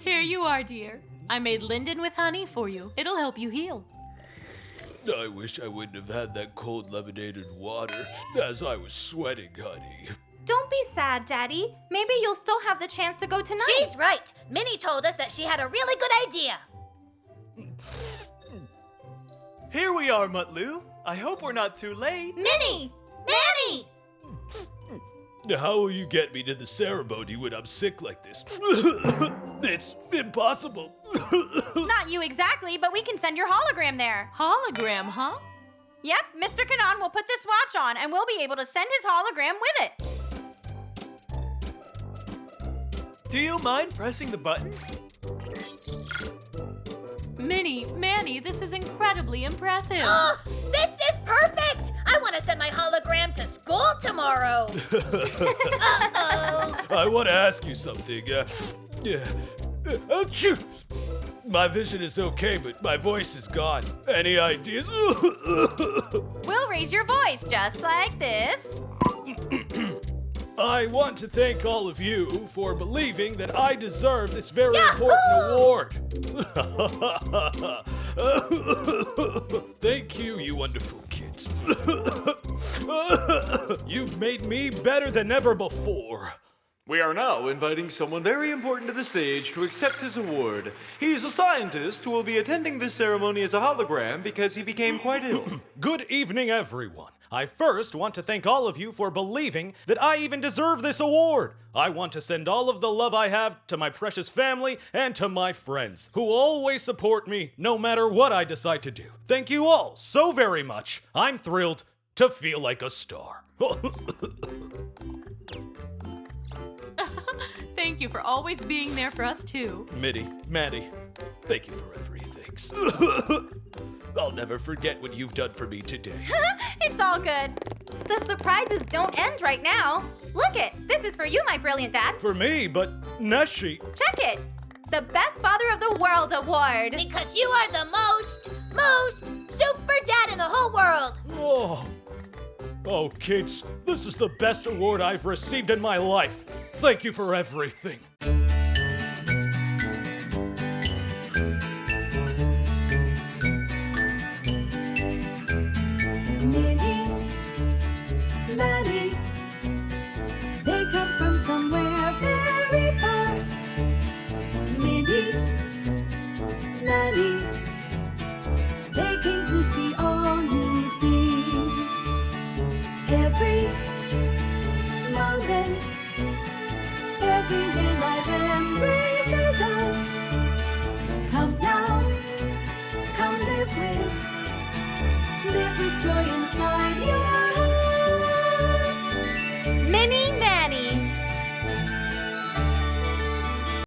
Here you are, dear. I made linden with honey for you. It'll help you heal. I wish I wouldn't have had that cold lemonade water, as I was sweating, honey. Don't be sad, Daddy. Maybe you'll still have the chance to go tonight. She's right. Minnie told us that she had a really good idea. Here we are, Mutlu. I hope we're not too late. Minnie! Manny! How will you get me to the ceremony when I'm sick like this? It's impossible. Not you exactly, but we can send your hologram there. Hologram, huh? Yep, Mr. Kanan will put this watch on and we'll be able to send his hologram with it. Do you mind pressing the button? Minnie, Manny, this is incredibly impressive. Oh, this is perfect! I want to send my hologram to school tomorrow. Uh-oh. I want to ask you something. Achoo! My vision is okay, but my voice is gone. Any ideas? We'll raise your voice just like this. I want to thank all of you for believing that I deserve this very Yahoo! important award. Thank you, you wonderful kids. You've made me better than ever before. We are now inviting someone very important to the stage to accept his award. He's a scientist who will be attending this ceremony as a hologram because he became quite ill. Good evening, everyone. I first want to thank all of you for believing that I even deserve this award. I want to send all of the love I have to my precious family and to my friends, who always support me no matter what I decide to do. Thank you all so very much. I'm thrilled to feel like a star. Thank you for always being there for us, too. Maddie, thank you for everything. I'll never forget what you've done for me today. It's all good. The surprises don't end right now. Look it, this is for you, my brilliant dad. For me, but Neşe. Check it. The Best Father of the World Award. Because you are the most super dad in the whole world. Oh, kids, this is the best award I've received in my life. Thank you for everything. Minnie, Maddie, they come from somewhere very far. Minnie, Maddie, they came to see all new things. Every moment, everywhere life embraces us. Come now, come live with joy inside your heart. Minnie,